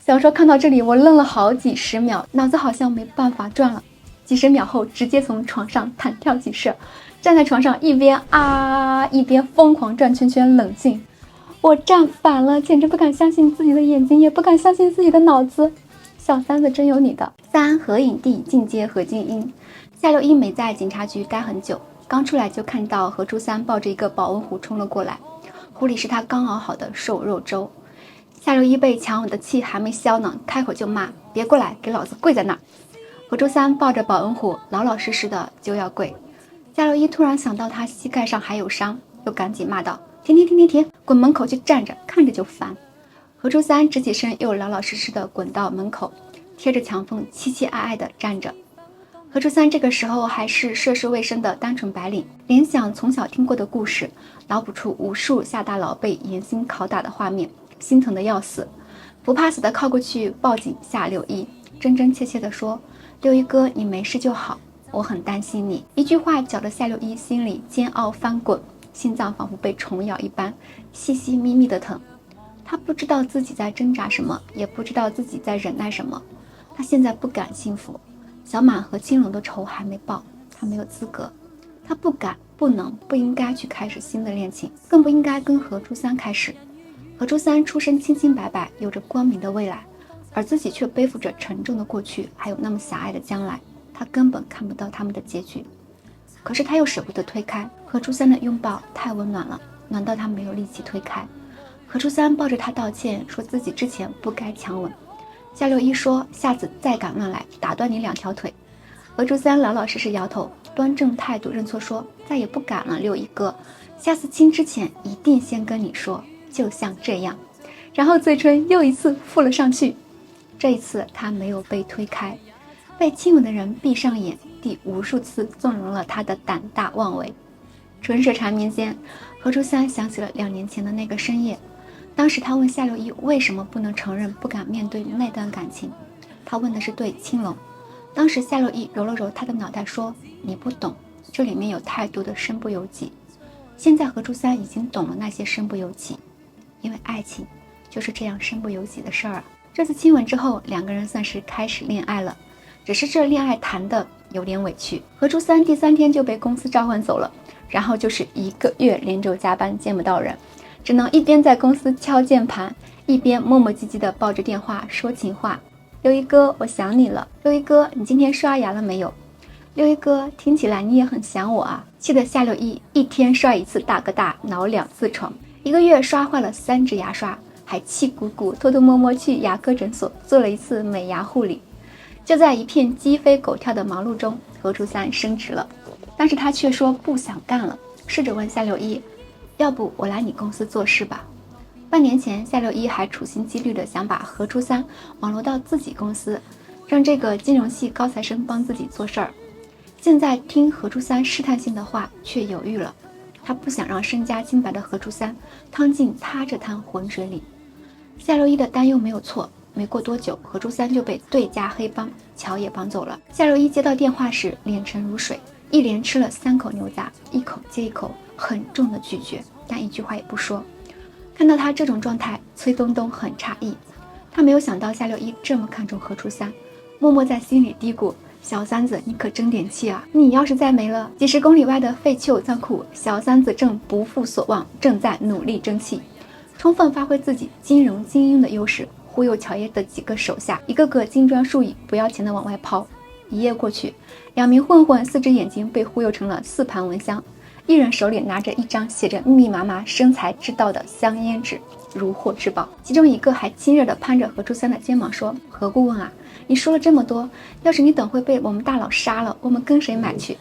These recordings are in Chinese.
小说看到这里，我愣了好几十秒，脑子好像没办法转了。几十秒后，直接从床上弹跳起射，站在床上一边一边疯狂转圈圈冷静。我站反了，简直不敢相信自己的眼睛，也不敢相信自己的脑子。小三子真有你的！3合影帝进阶何静音。夏六一没在警察局待很久，刚出来就看到何初三抱着一个保温壶冲了过来，壶里是他刚熬好的瘦肉粥。夏六一被强吻的气还没消呢，开口就骂：“别过来，给老子跪在那儿！”何初三抱着保温壶，老老实实的就要跪。夏六一突然想到他膝盖上还有伤，又赶紧骂道：“停，滚门口去站着，看着就烦。”何初三直起身，又老老实实的滚到门口，贴着墙缝凄凄哀哀的站着。何初三这个时候还是涉世未深的单纯白领，联想从小听过的故事，脑补出无数夏大佬被严刑拷打的画面，心疼的要死，不怕死的靠过去抱紧夏六一，真真切切的说：“六一哥，你没事就好，我很担心你。”一句话搅得夏六一心里煎熬翻滚，心脏仿佛被虫咬一般，细细密密的疼。他不知道自己在挣扎什么，也不知道自己在忍耐什么。他现在不敢幸福，小满和青龙的仇还没报，他没有资格，他不敢、不能、不应该去开始新的恋情，更不应该跟何初三开始。何初三出身清清白白，有着光明的未来，而自己却背负着沉重的过去，还有那么狭隘的将来，他根本看不到他们的结局。可是他又舍不得推开，何初三的拥抱太温暖了，暖到他没有力气推开。何初三抱着他道歉，说自己之前不该强吻。夏六一说：“下次再敢乱来，打断你2条腿。”何初三老老实实摇头，端正态度认错说：“再也不敢了，六一哥，下次亲之前一定先跟你说，就像这样。”然后嘴唇又一次附了上去。这一次他没有被推开，被亲吻的人闭上眼，第无数次纵容了他的胆大妄为。唇舌缠绵间，何初三想起了2年前的那个深夜。当时他问夏六一为什么不能承认，不敢面对那段感情。他问的是对青龙。当时夏六一揉了揉他的脑袋说：“你不懂，这里面有太多的身不由己。”现在何初三已经懂了那些身不由己，因为爱情就是这样身不由己的事儿啊。这次亲吻之后，2个人算是开始恋爱了，只是这恋爱谈的有点委屈。何初三第3天就被公司召唤走了，然后就是1个月连轴加班，见不到人，只能一边在公司敲键盘，一边磨磨唧唧的抱着电话说情话。六一哥，我想你了。六一哥，你今天刷牙了没有？六一哥，听起来你也很想我啊。气得夏六一1天刷1次大哥大，挠2次床，1个月刷坏了3支牙刷，还气鼓鼓偷偷摸摸去牙科诊所做了1次美牙护理。就在一片鸡飞狗跳的忙碌中，何初三升职了，但是他却说不想干了，试着问夏六一：“要不我来你公司做事吧？”半年前，夏六一还处心积虑的想把何初三网罗到自己公司，让这个金融系高材生帮自己做事儿。现在听何初三试探性的话，却犹豫了。他不想让身家清白的何初三趟进他这滩浑水里。夏六一的担忧没有错，没过多久，何初三就被对家黑帮乔也绑走了。夏六一接到电话时脸沉如水，一连吃了3口牛杂，一口接一口，很重的咀嚼，但一句话也不说。看到他这种状态，崔东东很诧异，他没有想到夏六一这么看重何初三，默默在心里嘀咕：“小三子，你可争点气啊！你要是再没了，几10公里外的废弃仓库，小三子正不负所望，正在努力争气，充分发挥自己金融精英的优势，忽悠乔爷的几个手下，一个个金砖数亿，不要钱的往外抛。”一夜过去，2名混混4只眼睛被忽悠成了4盘蚊香，一人手里拿着一张写着密密麻麻生财之道的香烟纸，如获至宝。其中一个还亲热地攀着何初三的肩膀说：“何顾问啊，你说了这么多，要是你等会被我们大佬杀了，我们跟谁买去？”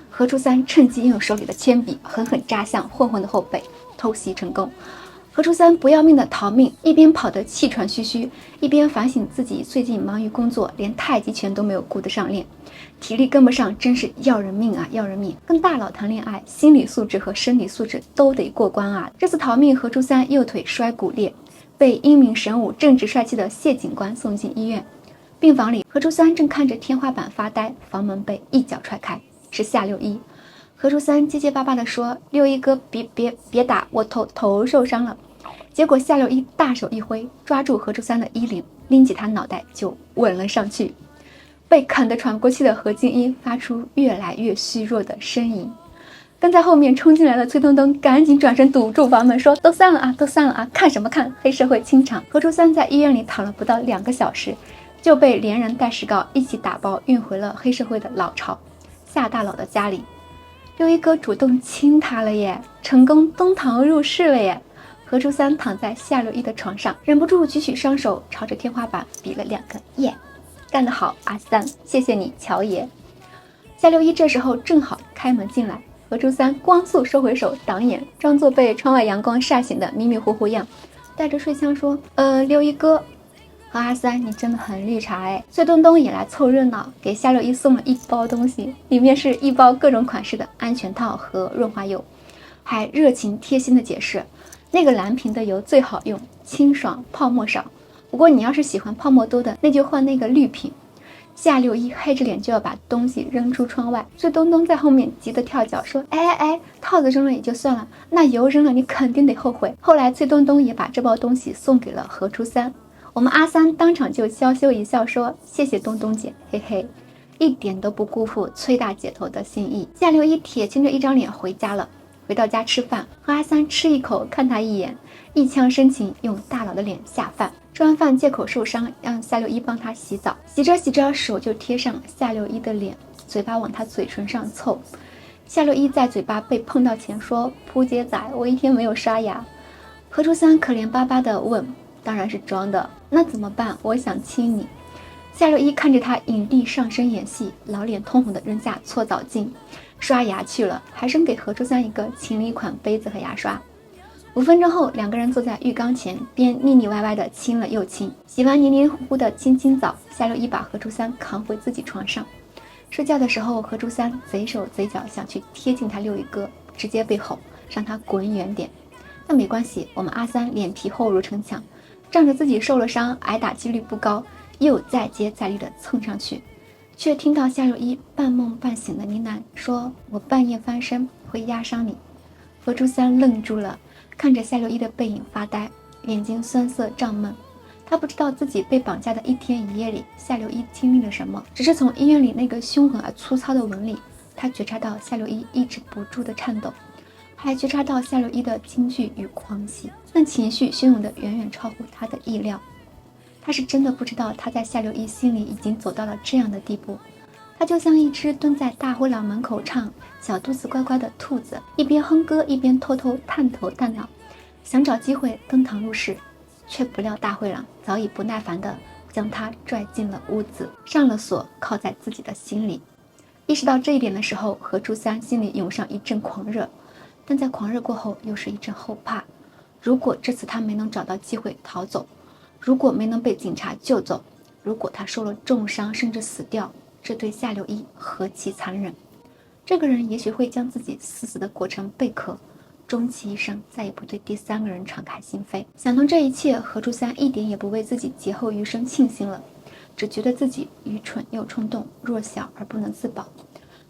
何初三趁机用手里的铅笔狠狠扎向混混的后背，偷袭成功。何初三不要命的逃命，一边跑得气喘吁吁，一边反省自己最近忙于工作，连太极拳都没有顾得上练，体力跟不上，真是要人命啊，要人命！跟大佬谈恋爱，心理素质和生理素质都得过关啊！这次逃命，何初三右腿摔骨裂，被英明神武、正直帅气的谢警官送进医院。病房里，何初三正看着天花板发呆，房门被一脚踹开，是夏六一。何初三结结巴巴地说：“六一哥，别打，我头受伤了。”结果夏六一大手一挥，抓住何初三的衣领，拎起他脑袋就吻了上去。被啃得喘不过气的何静一发出越来越虚弱的呻吟。跟在后面冲进来的崔东东赶紧转身堵住房门，说：“都散了啊，都散了啊，看什么看？黑社会清场。”何初三在医院里躺了不到2个小时，就被连人带石膏一起打包运回了黑社会的老巢夏大佬的家里。六一哥主动亲他了耶，成功登堂入室了耶。何初三躺在夏六一的床上，忍不住举起双手朝着天花板比了2个耶，干得好，阿三，谢谢你，乔爷。夏六一这时候正好开门进来，何初三光速收回手挡眼，装作被窗外阳光晒醒的迷迷糊糊样，带着睡腔说：“六一哥和阿三，你真的很绿茶哎。”崔东东也来凑热闹，给夏六一送了一包东西，里面是一包各种款式的安全套和润滑油，还热情贴心的解释，那个蓝瓶的油最好用，清爽，泡沫少。不过你要是喜欢泡沫多的，那就换那个绿瓶。夏六一黑着脸就要把东西扔出窗外，崔东东在后面急得跳脚说：“哎，套子扔了也就算了，那油扔了你肯定得后悔。”后来崔东东也把这包东西送给了何初三，我们阿三当场就娇羞一笑说：“谢谢东东姐，嘿嘿。”一点都不辜负崔大姐头的心意。夏六一铁青着一张脸回家了。回到家吃饭，和阿三吃一口看他一眼，一腔深情用大佬的脸下饭。吃完饭借口受伤，让夏六一帮他洗澡，洗着洗着手就贴上夏六一的脸，嘴巴往他嘴唇上凑。夏六一在嘴巴被碰到前说：“扑街仔，我一天没有刷牙。”何初三可怜巴巴地问：“当然是装的，那怎么办？我想亲你。”夏六一看着他影帝上身演戏，老脸通红的扔下搓澡巾，刷牙去了，还扔给何初三一个情侣款杯子和牙刷。5分钟后，2个人坐在浴缸前，边腻腻歪歪的亲了又亲。洗完黏黏糊糊的亲亲澡，夏六一把何初三扛回自己床上。睡觉的时候，何初三贼手贼脚想去贴近他六一哥，直接被吼让他滚远点。但没关系，我们阿三脸皮厚如城墙，仗着自己受了伤，挨打几率不高，又再接再厉的蹭上去，却听到夏六一半梦半醒的呢喃说：“我半夜翻身会压伤你。”何初三愣住了，看着夏六一的背影发呆，眼睛酸涩胀闷。他不知道自己被绑架的1天1夜里，夏六一经历了什么，只是从医院里那个凶狠而粗糙的吻里，他觉察到夏六一抑制不住的颤抖，还觉察到夏六一的惊惧与狂喜，但情绪汹涌的远远超乎他的意料。他是真的不知道他在夏六一心里已经走到了这样的地步。他就像一只蹲在大灰狼门口唱小肚子乖乖的兔子，一边哼歌一边偷偷探头探脑，想找机会登堂入室，却不料大灰狼早已不耐烦地将他拽进了屋子，上了锁，靠在自己的心里。意识到这一点的时候，何初三心里涌上一阵狂热，但在狂热过后又是一阵后怕。如果这次他没能找到机会逃走，如果没能被警察救走，如果他受了重伤甚至死掉，这对夏六一何其残忍。这个人也许会将自己死死地裹成贝壳，终其一生再也不对第3个人敞开心扉。想通这一切，何初三一点也不为自己劫后余生庆幸了，只觉得自己愚蠢又冲动，弱小而不能自保。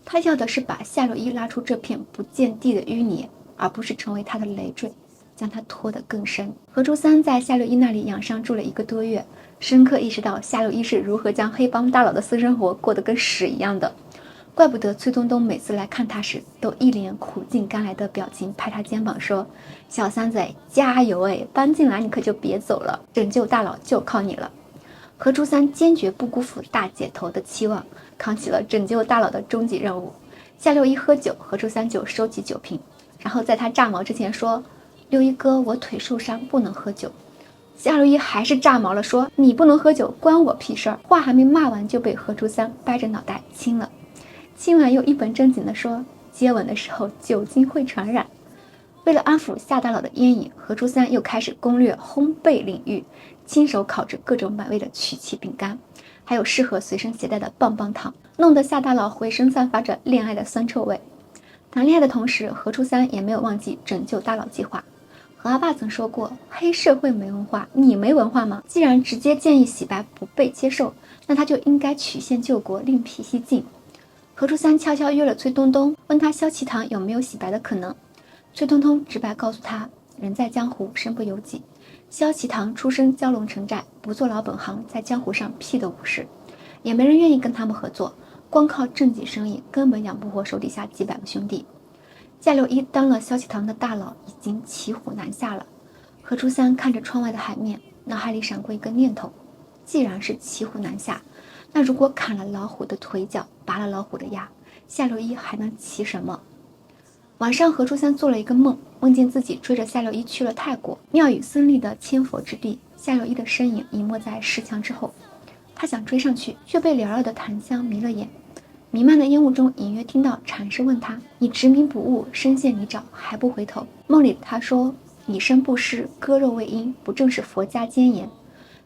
他要的是把夏六一拉出这片不见地的淤泥，而不是成为他的累赘，将他拖得更深。何初三在夏六一那里养伤住了1个多月，深刻意识到夏六一是如何将黑帮大佬的私生活过得跟屎一样的。怪不得崔东东每次来看他时都一脸苦尽甘来的表情，拍他肩膀说：“小三仔加油哎，搬进来你可就别走了，拯救大佬就靠你了。”何初三坚决不辜负大姐头的期望，扛起了拯救大佬的终极任务。夏六一喝酒，何初三就收起酒瓶，然后在他炸毛之前说：“六一哥，我腿受伤不能喝酒。”夏六一还是炸毛了，说：“你不能喝酒关我屁事儿。”话还没骂完就被何初三掰着脑袋亲了。亲完又一本正经地说：“接吻的时候酒精会传染。”为了安抚夏大佬的烟瘾，何初三又开始攻略烘焙领域，亲手烤制各种美味的曲奇饼干，还有适合随身携带的棒棒糖，弄得夏大佬浑身散发着恋爱的酸臭味。谈恋爱的同时，何初三也没有忘记拯救大佬计划。何阿爸曾说过，黑社会没文化，你没文化吗？既然直接建议洗白不被接受，那他就应该曲线救国，另辟蹊径。何初三悄悄约了崔东东，问他萧其堂有没有洗白的可能。崔东东直白告诉他，人在江湖身不由己，萧启堂出身蛟龙城寨，不做老本行，在江湖上屁都不是，也没人愿意跟他们合作，光靠政绩生意根本养不活手底下几百个兄弟。夏六一当了萧启堂的大佬，已经骑虎难下了。何初三看着窗外的海面，脑海里闪过一个念头：既然是骑虎难下，那如果砍了老虎的腿脚，拔了老虎的牙，夏六一还能骑什么？晚上，何初三做了一个梦，梦见自己追着夏六一去了泰国庙宇森立的千佛之地，夏六一的身影隐没在石墙之后。他想追上去，却被缭绕的檀香迷了眼。弥漫的烟雾中，隐约听到禅师问他：“你执迷不悟，身陷泥沼，还不回头？”梦里他说：“以身布施，割肉为因，不正是佛家箴言？”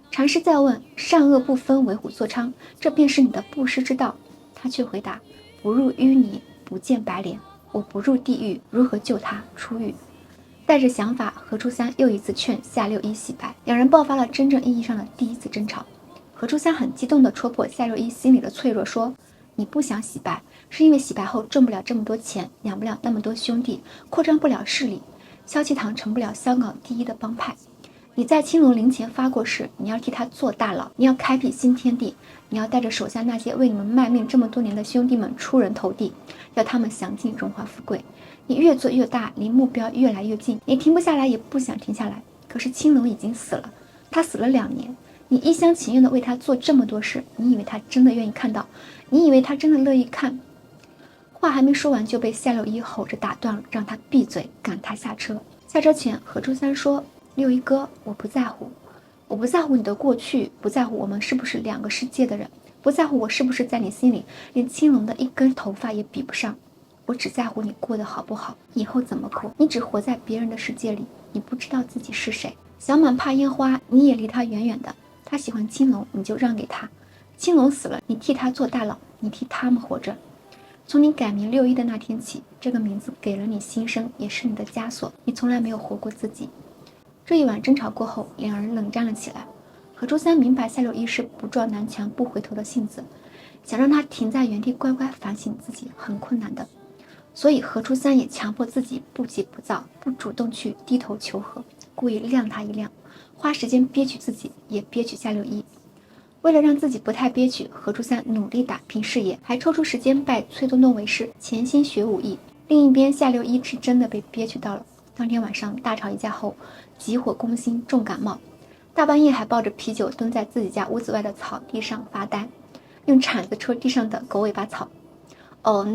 禅师再问：“善恶不分，为虎作伥，这便是你的布施之道？”他却回答：“不入淤泥，不见白莲。我不入地狱，如何救他出狱？”带着想法，何初三又一次劝夏六一洗白，两人爆发了真正意义上的第一次争吵。何初三很激动地戳破夏六一心里的脆弱，说：“你不想洗白，是因为洗白后挣不了这么多钱，养不了那么多兄弟，扩张不了势力，萧启堂成不了香港第一的帮派。你在青龙陵前发过誓，你要替他做大佬，你要开辟新天地，你要带着手下那些为你们卖命这么多年的兄弟们出人头地，要他们享尽荣华富贵。你越做越大，离目标越来越近，你停不下来，也不想停下来。可是青龙已经死了，他死了2年，你一厢情愿地为他做这么多事，你以为他真的愿意看到？你以为他真的乐意看？”话还没说完，就被夏六一吼着打断了，让他闭嘴，赶他下车。下车前，何初三说：“六一哥，我不在乎，我不在乎你的过去，不在乎我们是不是2个世界的人，不在乎我是不是在你心里连青龙的一根头发也比不上。我只在乎你过得好不好，以后怎么过。你只活在别人的世界里，你不知道自己是谁。小满怕烟花，你也离他远远的。他喜欢青龙，你就让给他。青龙死了，你替他做大佬，你替他们活着。从你改名六一的那天起，这个名字给了你新生，也是你的枷锁。你从来没有活过自己。”这一晚争吵过后，两人冷战了起来。何初三明白夏六一是不撞南墙不回头的性子，想让他停在原地乖乖反省自己很困难的，所以何初三也强迫自己不急不躁，不主动去低头求和，故意晾他一晾，花时间憋屈自己，也憋屈夏六一。为了让自己不太憋屈，何初三努力打拼事业，还抽出时间拜崔东东为师，潜心学武艺。另一边，夏六一是真的被憋屈到了。当天晚上大吵一架后，急火攻心，重感冒，大半夜还抱着啤酒蹲在自己家屋子外的草地上发呆，用铲子戳地上的狗尾巴草。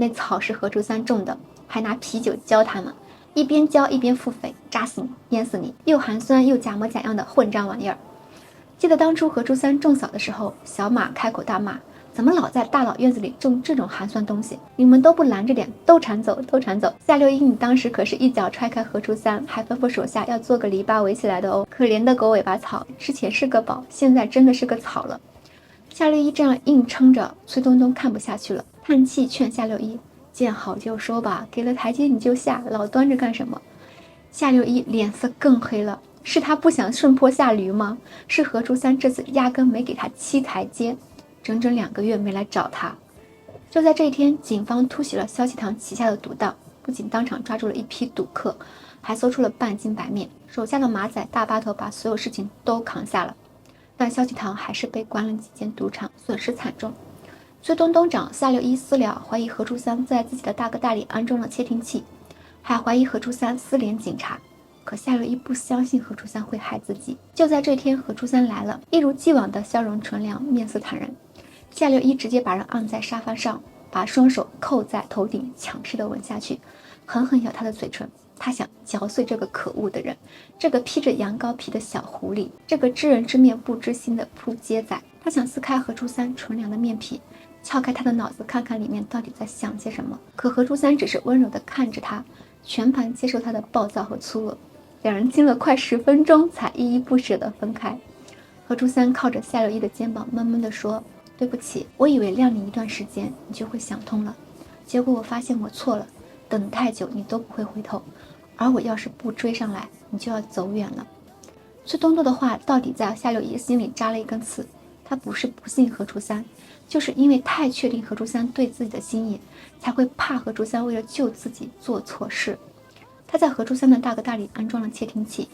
那草是何初三种的，还拿啤酒浇他们，一边浇一边腹诽，扎死你，淹死你，又寒酸又假模假样的混账玩意儿。记得当初何初三种草的时候，小马开口大骂：“怎么老在大老院子里种这种寒酸东西？你们都不拦着点，都铲走，都铲走！”夏六一，你当时可是一脚踹开何初三，还吩咐手下要做个篱笆围起来的哦。可怜的狗尾巴草，之前是个宝，现在真的是个草了。夏六一这样硬撑着，崔东东看不下去了，叹气劝夏六一：“见好就收吧，给了台阶你就下，老端着干什么？”夏六一脸色更黑了。是他不想顺坡下驴吗？是何初三这次压根没给他7台阶，整整2个月没来找他。就在这一天，警方突袭了萧启堂旗下的赌档，不仅当场抓住了一批赌客，还搜出了半斤白面。手下的马仔大巴头把所有事情都扛下了，但萧启堂还是被关了几间赌场，损失惨重。崔东东找夏六一私了，怀疑何初三在自己的大哥大里安装了窃听器，还怀疑何初三私联警察。可夏六一不相信何初三会害自己。就在这天，何初三来了，一如既往的笑容纯良，面色坦然。夏六一直接把人按在沙发上，把双手扣在头顶，强势的吻下去，狠狠咬他的嘴唇。他想嚼碎这个可恶的人，这个披着羊羔皮的小狐狸，这个知人知面不知心的扑街仔。他想撕开何初三纯良的面皮，撬开他的脑子，看看里面到底在想些什么。可何初三只是温柔地看着他，全盘接受他的暴躁和粗鲁。两人亲了快10分钟，才依依不舍地分开。何初三靠着夏六一的肩膀，闷闷地说：“对不起，我以为晾你一段时间，你就会想通了。结果我发现我错了，等太久你都不会回头，而我要是不追上来，你就要走远了。”崔东东的话到底在夏六一心里扎了一根刺。他不是不信何初三，就是因为太确定何初三对自己的心意，才会怕何初三为了救自己做错事。他在何初三的大哥大里安装了窃听器，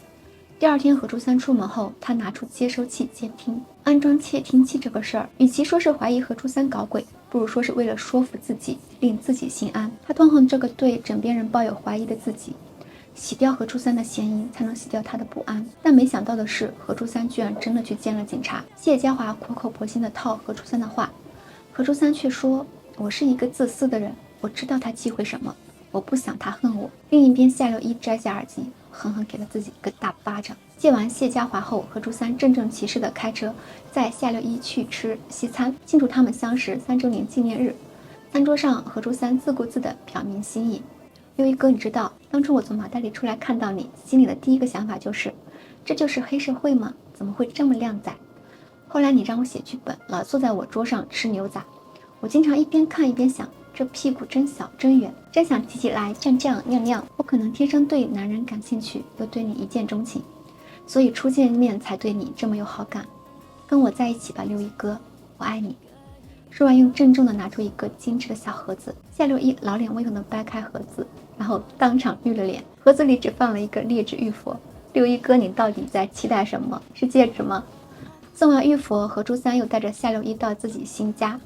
第二天何初三出门后，他拿出接收器监听，安装窃听器这个事儿，与其说是怀疑何初三搞鬼，不如说是为了说服自己，令自己心安。他痛恨这个对枕边人抱有怀疑的自己，洗掉何初三的嫌疑，才能洗掉他的不安。但没想到的是，何初三居然真的去见了警察。谢家华苦口婆心地套何初三的话，何初三却说：“我是一个自私的人，我知道他忌讳什么，我不想他恨我。”另一边，夏六一摘下耳机，狠狠给了自己一个大巴掌。借完谢家华后，何初三郑重其事地开车载夏六一去吃西餐，庆祝他们相识3周年纪念日。餐桌上，何初三自顾自地表明心意：“六一哥，你知道，当初我从麻袋里出来看到你，心里的第一个想法就是，这就是黑社会吗？怎么会这么靓仔？后来你让我写剧本，老坐在我桌上吃牛杂，我经常一边看一边想，这屁股真小真圆，真想提起来蘸酱酿酿。我可能天生对男人感兴趣，又对你一见钟情，所以初见面才对你这么有好感。跟我在一起吧，六一哥，我爱你。”说完，又郑重地拿出一个精致的小盒子。夏六一老脸微红地掰开盒子，然后当场绿了脸。盒子里只放了一个劣质玉佛。六一哥，你到底在期待什么？是戒指吗？送完玉佛，何初三又带着夏六一到自己新家。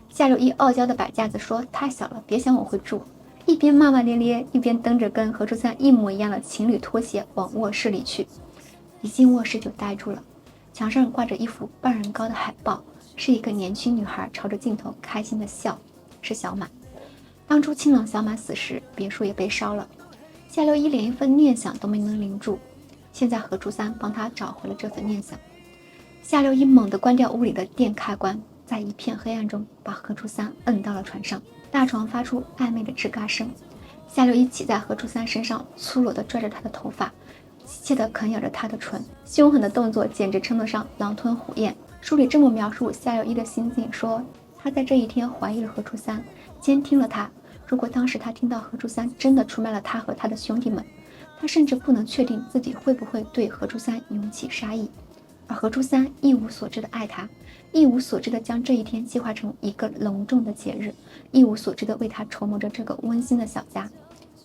夏六一傲娇地摆架子说：“太小了，别想我会住。”一边骂骂咧咧，一边蹬着跟何初三一模一样的情侣拖鞋往卧室里去。一进卧室就呆住了，墙上挂着一幅半人高的海报，是一个年轻女孩朝着镜头开心的笑，是小满。当初清朗小满死时，别墅也被烧了，夏六一连一份念想都没能领住，现在何初三帮他找回了这份念想。夏六一猛地关掉屋里的电开关，在一片黑暗中把何初三摁到了床上，大床发出暧昧的吱嘎声。夏六一骑在何初三身上，粗鲁地拽着他的头发，急切地啃咬着他的唇，凶狠的动作简直称得上狼吞虎咽。书里这么描述夏六一的心境，说他在这一天怀疑了何初三，监听了他。如果当时他听到何初三真的出卖了他和他的兄弟们，他甚至不能确定自己会不会对何初三涌起杀意。而何初三一无所知的爱他，一无所知的将这一天计划成一个隆重的节日，一无所知的为他筹谋着这个温馨的小家。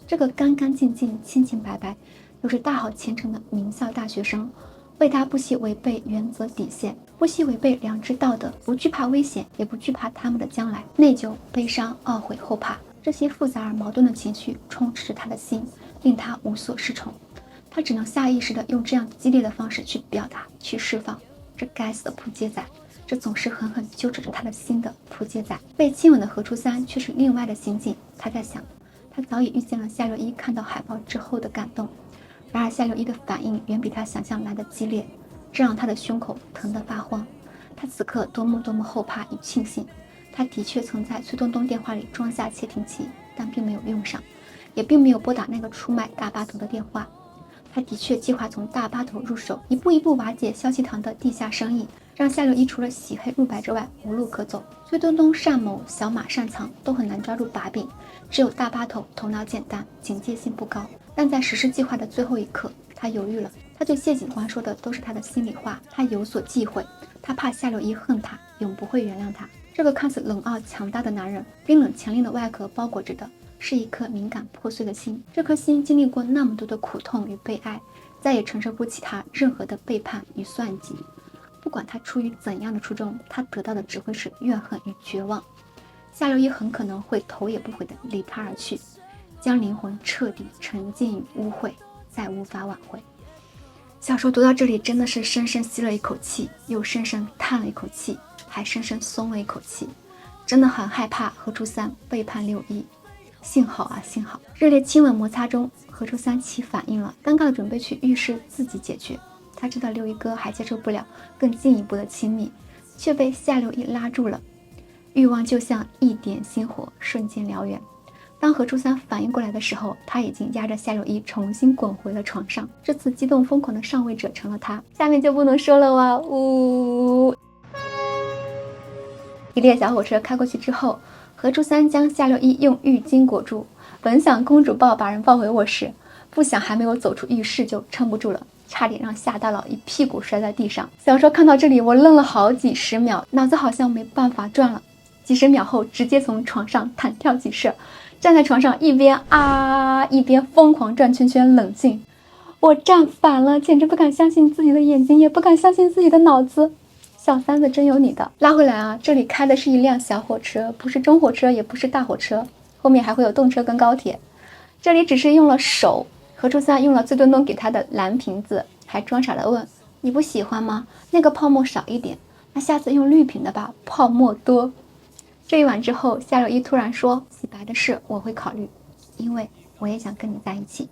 这个干干净净、清清白白，又是大好前程的名校大学生，为他不惜违背原则底线，不惜违背良知道德，不惧怕危险，也不惧怕他们的将来。内疚、悲伤、懊悔、后怕，这些复杂而矛盾的情绪充斥着他的心，令他无所适从。他只能下意识地用这样激烈的方式去表达，去释放。这该死的扑街仔，这总是狠狠揪扯着他的心的扑街仔。被亲吻的何初三却是另外的心境，他在想，他早已预见了夏六一看到海报之后的感动，然而夏六一的反应远比他想象来的激烈，这让他的胸口疼得发慌。他此刻多么后怕与庆幸，他的确曾在崔东东电话里装下窃听器，但并没有用上，也并没有拨打那个出卖大巴头的电话。他的确计划从大巴头入手，一步一步瓦解萧其堂的地下生意，让夏六一除了洗黑入白之外无路可走。崔东东善谋，小马擅藏，都很难抓住把柄，只有大巴头头脑简单，警戒性不高。但在实施计划的最后一刻，他犹豫了。他对谢警官说的都是他的心里话，他有所忌讳，他怕夏六一恨他，永不会原谅他。这个看似冷傲强大的男人，冰冷强硬的外壳包裹着的是一颗敏感破碎的心。这颗心经历过那么多的苦痛与被爱，再也承受不起他任何的背叛与算计。不管他出于怎样的初衷，他得到的只会是怨恨与绝望。夏六一很可能会头也不回地离他而去，将灵魂彻底沉浸于污秽，再无法挽回。小说读到这里，真的是深深吸了一口气，又深深叹了一口气，还深深松了一口气。真的很害怕何初三背叛六一。幸好啊，幸好！热烈亲吻摩擦中，何初三起反应了，尴尬的准备去浴室自己解决。他知道六一哥还接受不了更进一步的亲密，却被夏六一拉住了。欲望就像一点星火，瞬间燎原。当何初三反应过来的时候，他已经压着夏六一重新滚回了床上。这次激动疯狂的上位者成了他。下面就不能说了哇！呜！一列小火车开过去之后，何初三将夏六一用浴巾裹住，本想公主抱把人抱回卧室，不想还没有走出浴室就撑不住了，差点让夏大佬一屁股摔在地上。小说看到这里，我愣了好几十秒，脑子好像没办法转了。几十秒后，直接从床上弹跳几射，站在床上一边一边疯狂转圈圈冷静。我站反了，简直不敢相信自己的眼睛，也不敢相信自己的脑子。小三子真有你的！拉回来啊，这里开的是一辆小火车，不是中火车，也不是大火车，后面还会有动车跟高铁。这里只是用了手，何初三用了醉墩墩给他的蓝瓶子，还装傻的问：“你不喜欢吗？那个泡沫少一点，那下次用绿瓶的吧，泡沫多。”这一晚之后，夏柳一突然说：“洗白的事我会考虑，因为我也想跟你在一起。”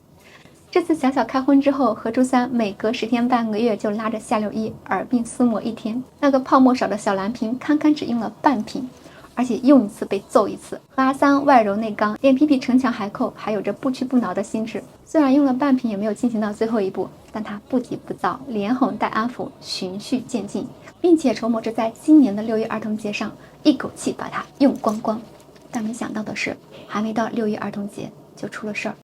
这次小小开荤之后，何初三每隔10天半个月就拉着夏柳一耳鬓厮磨1天。那个泡沫少的小蓝瓶，堪堪只用了半瓶，而且用一次被揍一次。和阿三外柔内刚，脸皮比城墙还厚，还有着不屈不挠的心智。虽然用了半瓶，也没有进行到最后一步，但他不急不躁，连哄带安抚，循序渐进，并且筹谋着在今年的6一儿童节上一口气把它用光光。但没想到的是，还没到6一儿童节就出了事儿。